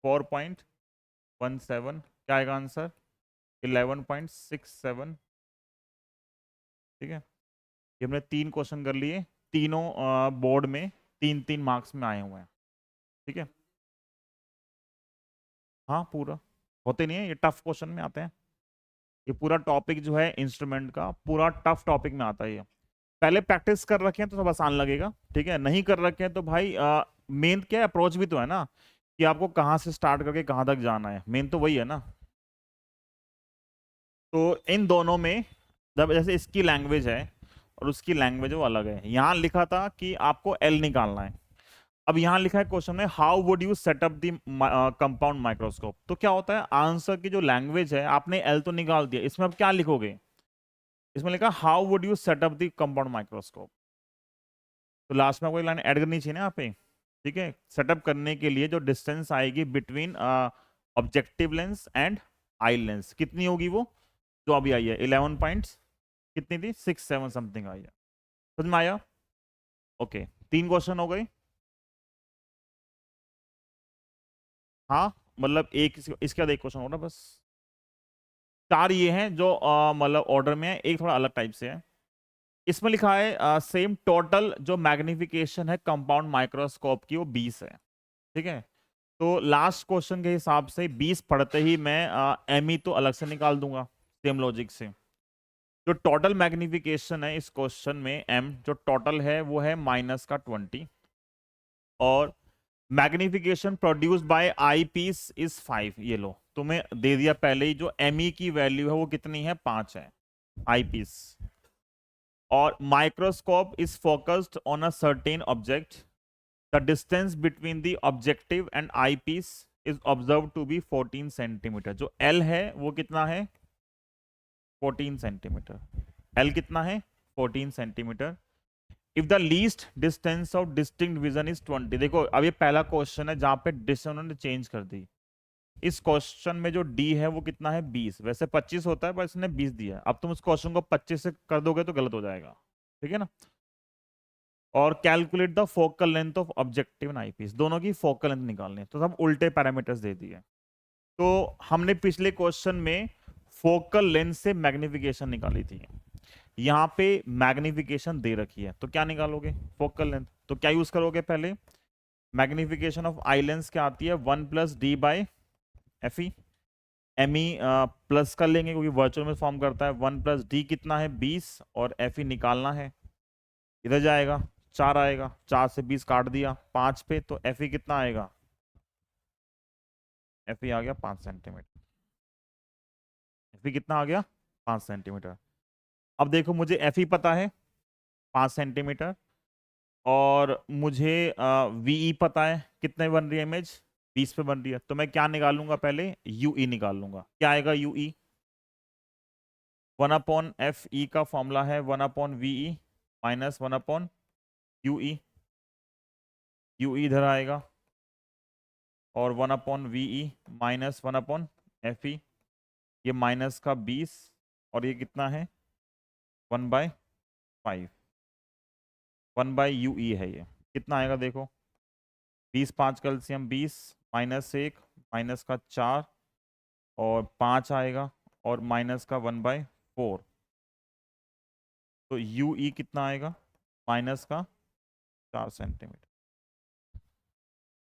4.17, क्या आएगा आंसर 11.67। ठीक है, ये हमने 3 क्वेश्चन कर लिए, तीनों बोर्ड में 3-3 मार्क्स में आए हुए हैं। ठीक है, हाँ पूरा, होते नहीं है ये, टफ क्वेश्चन में आते हैं। ये पूरा टॉपिक जो है इंस्ट्रूमेंट का पूरा टफ टॉपिक में आता है ये। पहले प्रैक्टिस कर रखे हैं तो सब आसान लगेगा, ठीक है, नहीं कर रखे हैं तो भाई मेन क्या अप्रोच भी तो है ना, कि आपको कहाँ से स्टार्ट करके कहाँ तक जाना है, मेन तो वही है ना। तो इन दोनों में जब जैसे इसकी लैंग्वेज है और उसकी लैंग्वेज वो अलग है, यहाँ लिखा था कि आपको एल निकालना है, अब यहाँ लिखा है क्वेश्चन में how would you setup the compound microscope. तो क्या होता है, आंसर की जो लैंग्वेज है, आपने एल तो निकाल दिया, इसमें अब क्या लिखोगे, इसमें लिखा how would you setup the compound microscope. तो लास्ट में कोई लाइन ऐड करनी चाहिए ना यहाँ पे, ठीक है। सेटअप करने के लिए जो डिस्टेंस आएगी between objective lens and eye lens कितनी होगी, वो जो अभी आई है 11 पॉइंट्स, कितनी थी 6-7 समथिंग आई है। समझ में आया? ओके, 3 क्वेश्चन हो गए। हाँ मतलब एक इसके बाद एक क्वेश्चन हो रहा बस। 4 ये हैं जो मतलब ऑर्डर में है, एक थोड़ा अलग टाइप से है। इसमें लिखा है सेम टोटल जो मैग्निफिकेशन है कंपाउंड माइक्रोस्कोप की वो 20 है, ठीक है। तो लास्ट क्वेश्चन के हिसाब से 20 पढ़ते ही मैं एम ई तो अलग से निकाल दूंगा सेम लॉजिक से। जो टोटल मैग्निफिकेशन है इस क्वेश्चन में एम जो टोटल है वो है -20, और magnification produced by eyepiece is 5। ये लो तुम्हें दे दिया पहले ही, जो एम ई की वैल्यू है वो कितनी है, 5 है आई पीस। और microscope is focused on a certain object, the distance between the objective and eyepiece is observe to be 14 centimetre. जो एल है वो कितना है, 14 सेंटीमीटर। एल कितना है, 14 centimetre. If the least distance of distinct vision is 20। देखो अब ये पहला क्वेश्चन है जहां पे डिस्टेंस उन्होंने चेंज कर दी। इस क्वेश्चन में जो डी है वो कितना है, 20। वैसे 25 होता है पर इसने 20 दिया है। अब तुम उस क्वेश्चन को 25 से कर दोगे तो गलत हो जाएगा, ठीक है ना। और calculate the focal length of objective and eyepiece, दोनों की फोकल लेंथ निकालनी है, तो सब उल्टे पैरामीटर्स दे दिए। तो हमने पिछले क्वेश्चन में फोकल लेंथ से मैग्निफिकेशन निकाली थी, यहाँ पे मैग्निफिकेशन दे रखी है, तो क्या निकालोगे, फोकल लेंथ। तो क्या यूज करोगे, पहले मैग्निफिकेशन ऑफ आई लेंस क्या आती है, 1+d/Fe। एम ई प्लस कर लेंगे क्योंकि वर्चुअल में फॉर्म करता है। 1+d कितना है, 20, और Fe निकालना है, इधर जाएगा 4 आएगा, 4 से 20 काट दिया 5 पे, तो Fe कितना आएगा, Fe आ गया 5 सेंटीमीटर। Fe कितना आ गया, 5 सेंटीमीटर। अब देखो मुझे Fe पता है 5 सेंटीमीटर, और मुझे वीई पता है कितने बन रही है इमेज, 20 पे बन रही है। तो मैं क्या निकालूंगा, पहले यूई निकाल लूंगा। क्या आएगा यूई, 1/Fe का फॉर्मूला है 1/VE माइनस 1/UE। यूई इधर आएगा, और 1/VE माइनस 1/Fe, ये माइनस का 20, और ये कितना है 1/5, 1/UE है ये। कितना आएगा देखो, 20 5 कैल्शियम 20, -1 माइनस का 4, और 5 आएगा, और माइनस का 1/4। तो यूई कितना आएगा, माइनस का 4 सेंटीमीटर,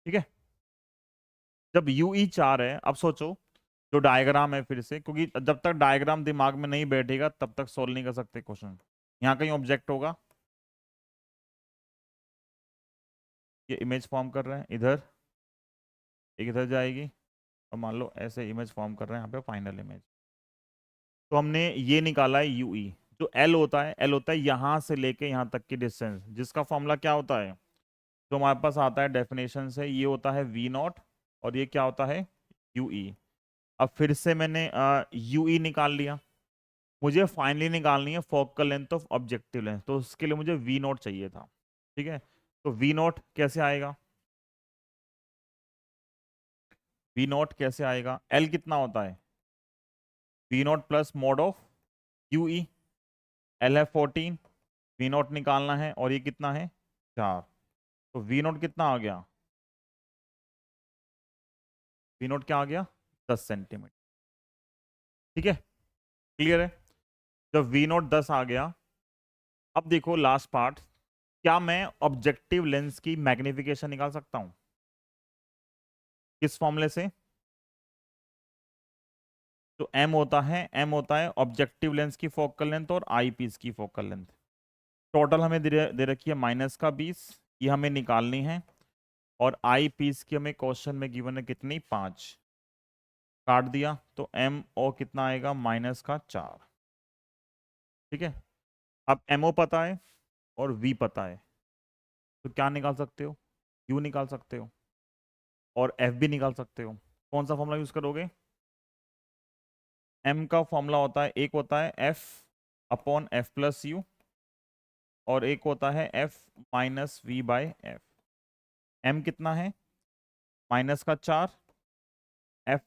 ठीक है। जब यूई 4 है, अब सोचो जो डायग्राम है फिर से, क्योंकि जब तक डायग्राम दिमाग में नहीं बैठेगा तब तक सोल्व नहीं कर सकते क्वेश्चन। यहाँ कहीं ऑब्जेक्ट होगा, ये इमेज फॉर्म कर रहे हैं इधर, एक इधर जाएगी, और मान लो ऐसे इमेज फॉर्म कर रहे हैं यहाँ पे फाइनल इमेज। तो हमने ये निकाला है यूई। जो एल होता है, एल होता है यहाँ से लेके यहाँ तक की डिस्टेंस, जिसका फॉर्मूला क्या होता है, जो हमारे पास आता है डेफिनेशन से, ये होता है वी नॉट, और ये क्या होता है, यूई। अब फिर से मैंने यूई निकाल लिया, मुझे फाइनली निकालनी है focal length of objective length, तो उसके लिए मुझे वी नॉट चाहिए था, ठीक है। तो वी नॉट कैसे आएगा, वी नॉट कैसे आएगा, एल कितना होता है, V naught plus mod of U E, L है 14, वी नॉट निकालना है, और ये कितना है 4। तो वी नॉट कितना आ गया, वी नॉट क्या आ गया, 10 सेंटीमीटर, ठीक है, क्लियर है। जब वी नॉट 10 आ गया, अब देखो लास्ट पार्ट, क्या मैं ऑब्जेक्टिव लेंस की मैग्निफिकेशन निकाल सकता हूं, किस फॉर्मूले से, तो एम होता है ऑब्जेक्टिव लेंस की फोकल लेंथ और आई पीस की फोकल लेंथ। टोटल हमें दे रखी है -20, ये हमें निकालनी है। और आई पीस की हमें क्वेश्चन में गिवन है कितनी, 5। काट दिया तो एम ओ कितना आएगा, -4। ठीक है। अब एम ओ पता है और वी पता है, तो क्या निकाल सकते हो, यू निकाल सकते हो और एफ भी निकाल सकते हो। कौन सा फॉर्मूला यूज करोगे? एम का फॉर्मूला होता है, एक होता है F upon F plus U और एक होता है F minus V by F. M कितना है, -4। एफ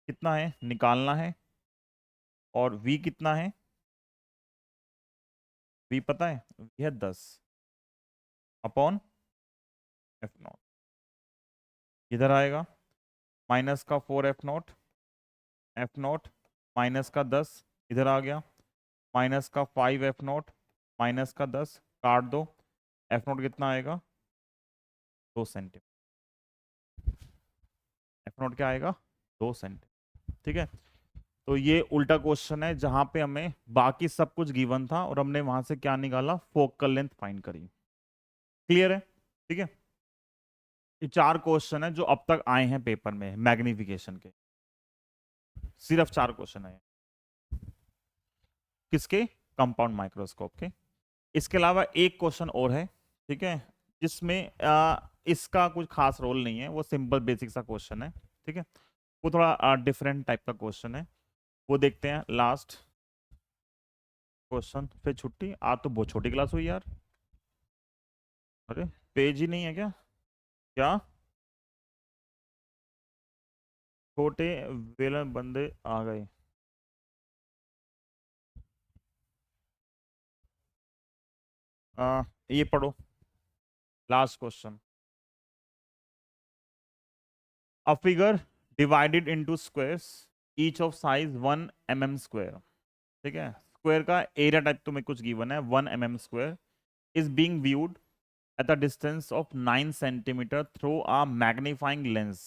कितना है निकालना है, और वी कितना है, वी पता है, वी है 10 अपॉन एफ नॉट। इधर आएगा -4 एफ नॉट -10 इधर आ गया, -5 एफ नॉट -10 काट दो। एफ नॉट कितना आएगा, 2 सेंटीमीटर। एफ नॉट क्या आएगा, 2 सेंटीमीटर। ठीक है। तो ये उल्टा क्वेश्चन है जहां पे हमें बाकी सब कुछ गिवन था और हमने वहां से क्या निकाला, फोकल लेंथ फाइंड करी। क्लियर है? ठीक है। ये 4 क्वेश्चन है जो अब तक आए हैं पेपर में मैग्निफिकेशन के, सिर्फ 4 क्वेश्चन है। किसके? कंपाउंड माइक्रोस्कोप के। इसके अलावा एक क्वेश्चन और है, ठीक है, जिसमें इसका कुछ खास रोल नहीं है, वो सिंपल बेसिक सा क्वेश्चन है। ठीक है। वो थोड़ा डिफरेंट टाइप का क्वेश्चन है, वो देखते हैं। लास्ट क्वेश्चन फिर छुट्टी, आज तो बहुत छोटी क्लास हुई यार। अरे पेज ही नहीं है क्या? क्या छोटे वेलन बंदे आ गए? ये पढ़ो last question. A figure divided into squares each of size 1 mm square. ठीक है। स्क्वायर का एरिया टाइप तुम्हें कुछ गिवन है, 1 mm square is being viewed at a distance of 9 centimetre through a magnifying lens.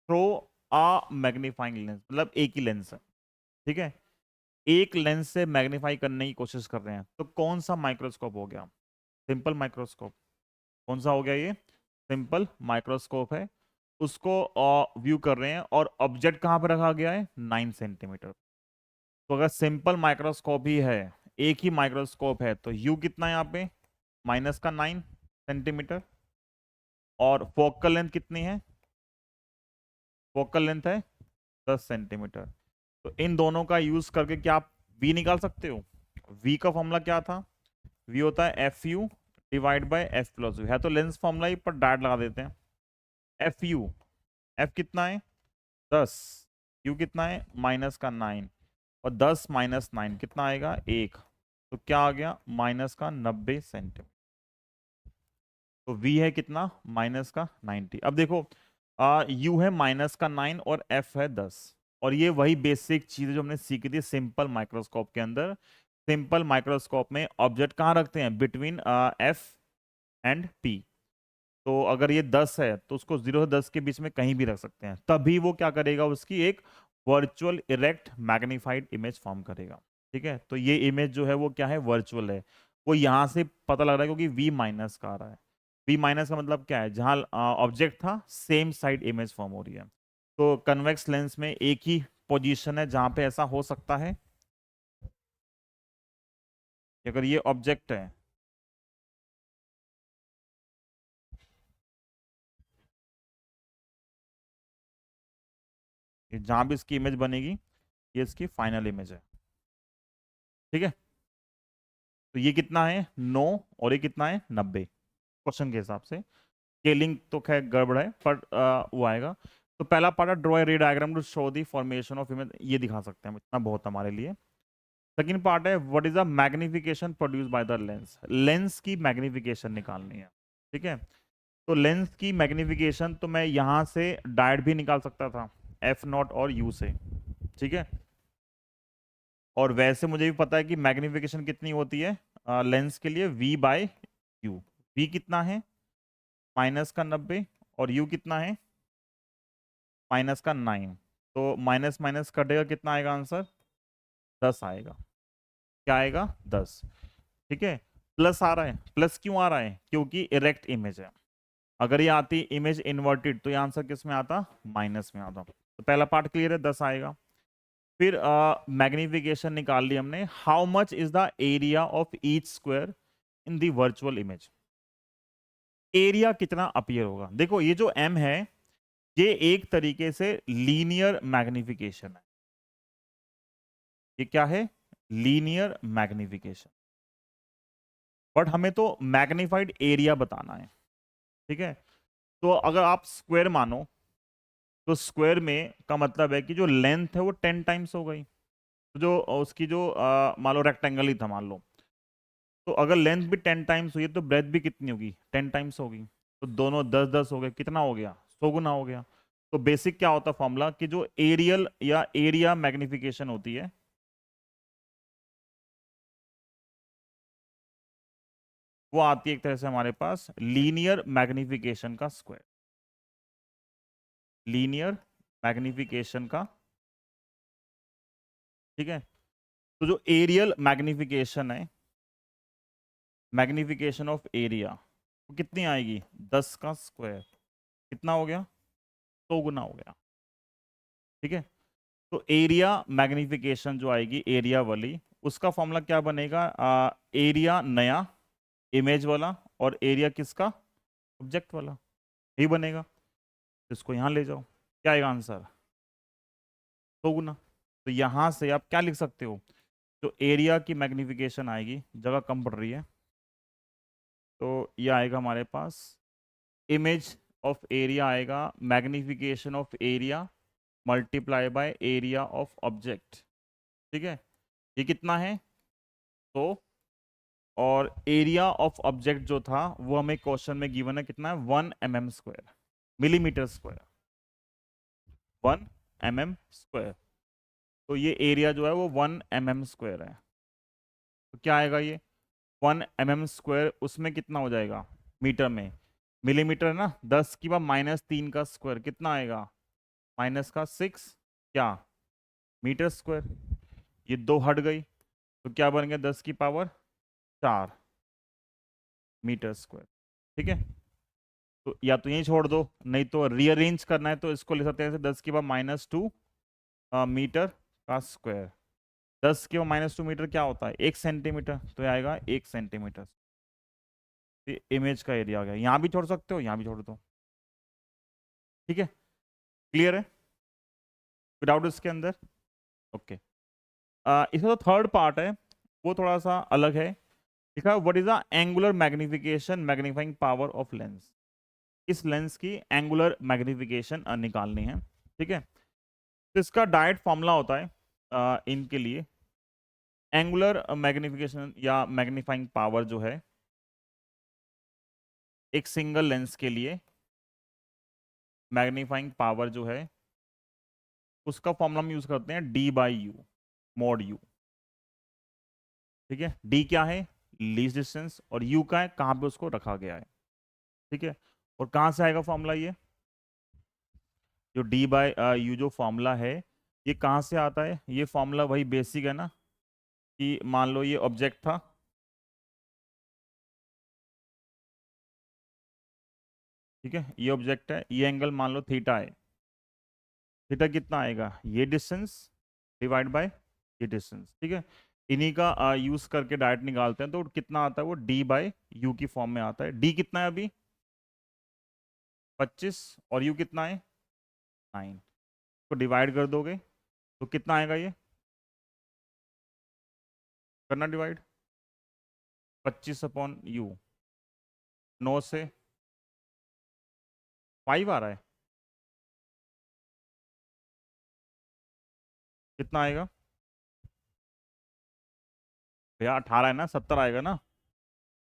Through a magnifying lens मतलब एक ही lens है। ठीक है। एक लेंस से मैग्नीफाई करने की कोशिश कर रहे हैं, तो कौन सा माइक्रोस्कोप हो गया? Simple microscope. कौन सा हो गया ये? सिंपल माइक्रोस्कोप है। उसको व्यू कर रहे हैं और ऑब्जेक्ट कहां पर रखा गया है, 9 सेंटीमीटर। तो अगर सिंपल माइक्रोस्कोप ही है, एक ही माइक्रोस्कोप है, तो यू कितना है यहाँ पे, -9 सेंटीमीटर। और फोकल लेंथ कितनी है, फोकल लेंथ है 10 सेंटीमीटर। तो इन दोनों का यूज करके क्या आप वी निकाल सकते हो? वी का फॉर्मूला क्या था, वी होता है F you divide by F plus you. है तो लेंस फॉर्मूला ही, पर डायरेक्ट लगा देते हैं। एफ यू, एफ कितना है 10, यू कितना है -9, और 10 - 9 कितना आएगा, 1। तो क्या आ गया, -90 सेंटीमीटर। तो v है कितना, -90। अब देखो u है -9 और f है 10। और ये वही बेसिक चीज जो हमने सीखी थी सिंपल माइक्रोस्कोप के अंदर। सिंपल माइक्रोस्कोप में ऑब्जेक्ट कहाँ रखते हैं, बिटवीन f एंड p। तो अगर ये 10 है तो उसको 0 से 10 के बीच में कहीं भी रख सकते हैं, तभी वो क्या करेगा, उसकी एक virtual erect magnified image form करेगा। ठीक है। तो ये इमेज जो है वो क्या है, वर्चुअल है। वो यहां से पता लग रहा है क्योंकि v माइनस का आ रहा है। v माइनस का मतलब क्या है, जहां ऑब्जेक्ट था सेम साइड इमेज फॉर्म हो रही है। तो कन्वेक्स लेंस में एक ही पोजीशन है जहां पे ऐसा हो सकता है कि अगर ये ऑब्जेक्ट है, जहां भी इसकी इमेज बनेगी ये इसकी फाइनल इमेज है। ठीक है। तो ये कितना है 9 और ये कितना है 90 क्वेश्चन के हिसाब से। स्केलिंग तो खैर गड़बड़ है, पर वो आएगा। तो पहला पार्ट है draw a ray diagram to show the formation of image, ये दिखा सकते हैं, इतना बहुत हमारे लिए। सेकंड पार्ट है what is the magnification produce by the lens, lens की मैग्निफिकेशन निकालनी है। ठीक है। तो लेंस की मैग्निफिकेशन तो मैं यहां से डायरेक्ट भी निकाल सकता था, एफ नॉट और यू से। ठीक है। और वैसे मुझे भी पता है कि मैग्निफिकेशन कितनी होती है लेंस के लिए, v बाय यू। v कितना है, -90, और u कितना है, -9। तो माइनस माइनस कटेगा, कितना आएगा आंसर? 10 आएगा। क्या आएगा? 10। ठीक है, प्लस आ रहा है। प्लस क्यों आ रहा है? क्योंकि इरेक्ट इमेज है। अगर ये आती इमेज इन्वर्टेड तो ये आंसर किस में आता? माइनस में आता। तो पहला पार्ट क्लियर है, 10 आएगा। फिर मैग्निफिकेशन निकाल ली हमने। How much is the area of each square in the virtual image? Area कितना अपीयर होगा? देखो ये जो m है ये एक तरीके से लीनियर मैग्निफिकेशन है। ये क्या है? Linear magnification. बट हमें तो मैग्निफाइड एरिया बताना है। ठीक है, तो अगर आप स्क्वायर मानो तो स्क्वायर में का मतलब है कि जो लेंथ है वो 10 टाइम्स हो गई। तो जो उसकी जो मान लो रेक्टेंगल ही था मान लो, तो अगर लेंथ भी 10 टाइम्स हुई है तो ब्रेथ भी कितनी होगी? 10 टाइम्स होगी। तो दोनों 10 10 हो गए, कितना हो गया? 100 गुना हो गया। तो बेसिक क्या होता है फॉर्मूला कि जो एरियल या एरिया मैग्निफिकेशन होती है वो आती है एक तरह से हमारे पास लीनियर मैग्निफिकेशन का स्क्वायर। लीनियर मैग्निफिकेशन का, ठीक है। तो जो एरियल मैग्निफिकेशन है, मैग्निफिकेशन ऑफ एरिया, वो कितनी आएगी? 10 का स्क्वायर। कितना हो गया? 100 गुना हो गया। ठीक है, तो एरिया मैग्निफिकेशन जो आएगी एरिया वाली, उसका फॉर्मूला क्या बनेगा? एरिया नया इमेज वाला और एरिया किसका? ऑब्जेक्ट वाला। यही बनेगा। तो इसको यहां ले जाओ, क्या आएगा आंसर? 100 गुना। तो यहां से आप क्या लिख सकते हो? जो एरिया की मैग्निफिकेशन आएगी, जगह कम पड़ रही है, तो ये आएगा हमारे पास इमेज ऑफ एरिया आएगा magnification of area multiply by area of object. ठीक है, ये कितना है? तो और एरिया ऑफ ऑब्जेक्ट जो था वो हमें क्वेश्चन में गिवन है, कितना है? 1 mm², मिलीमीटर स्क्वायर, 1 mm²। तो ये एरिया जो है वो 1 mm² है। तो क्या आएगा ये 1 mm²? उसमें कितना हो जाएगा मीटर में? मिलीमीटर है ना, 10⁻³ का स्क्वायर कितना आएगा? -6 क्या मीटर स्क्वायर। ये दो हट गई तो क्या बन गया? 10⁴ मीटर स्क्वायर। ठीक है, तो या तो यही छोड़ दो, नहीं तो रीअरेंज करना है तो इसको ले सकते हैं 10⁻² मीटर का स्क्वायर। 10⁻² मीटर क्या होता है? 1 सेंटीमीटर। तो ये आएगा 1 सेंटीमीटर। इमेज का एरिया आ गया। यहाँ भी छोड़ सकते हो, यहाँ भी छोड़ दो। ठीक है, क्लियर है विदाउट इसके अंदर? ओके। इसका जो थर्ड पार्ट है वो थोड़ा सा अलग है। लिखा what is the angular magnification magnifying power of lens? इस लेंस की एंगुलर मैग्निफिकेशन निकालनी है। ठीक है, तो इसका डायरेक्ट फॉर्मूला होता है इनके लिए। एंगुलर मैग्निफिकेशन या मैग्नीफाइंग पावर जो है एक सिंगल लेंस के लिए, मैग्नीफाइंग पावर जो है उसका फॉर्मूला हम यूज करते हैं D/U, मॉड U। ठीक है, D क्या है? लीस्ट डिस्टेंस, और U का है कहाँ पे उसको रखा गया है। ठीक है, और कहाँ से आएगा फॉर्मूला? ये जो D/U जो फॉर्मूला है ये कहाँ से आता है? ये फॉर्मूला वही बेसिक है ना, कि मान लो ये ऑब्जेक्ट था, ठीक है, ये ऑब्जेक्ट है, ये एंगल मान लो थीटा है। थीटा कितना आएगा? ये डिस्टेंस डिवाइड बाय ये डिस्टेंस। ठीक है, इन्हीं का यूज करके डायरेक्ट निकालते हैं तो कितना आता है? वो D/U की फॉर्म में आता है। D कितना है अभी? 25, और U कितना है? 9। तो डिवाइड कर दोगे तो कितना आएगा? ये करना डिवाइड, 25/U, 9 से 5 आ रहा है, कितना आएगा भैया? 18 है ना, 70 आएगा ना,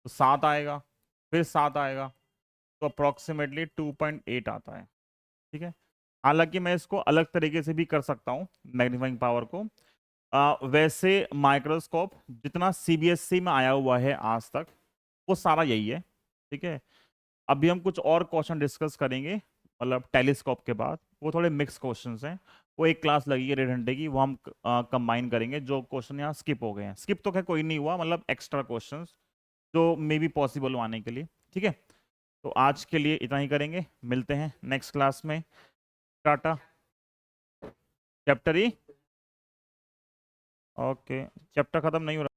तो 7 आएगा, फिर 7 आएगा, तो अप्रोक्सीमेटली 2.8 आता है। ठीक है, हालांकि मैं इसको अलग तरीके से भी कर सकता हूँ मैग्नीफाइंग पावर को। वैसे माइक्रोस्कोप जितना CBSE में आया हुआ है आज तक वो सारा यही है। ठीक है, अभी हम कुछ और क्वेश्चन डिस्कस करेंगे मतलब टेलीस्कोप के बाद, वो थोड़े मिक्स क्वेश्चंस हैं, वो एक क्लास लगी है 1.5 घंटे की, वो हम कंबाइन करेंगे जो क्वेश्चन यहाँ स्किप हो गए हैं। स्किप तो खैर कोई नहीं हुआ, मतलब एक्स्ट्रा क्वेश्चंस जो मे बी पॉसिबल हो आने के लिए। ठीक है, तो आज के लिए इतना ही करेंगे, मिलते हैं नेक्स्ट क्लास में। टाटा। चैप्टर ही, ओके, चैप्टर खत्म नहीं हो रहा।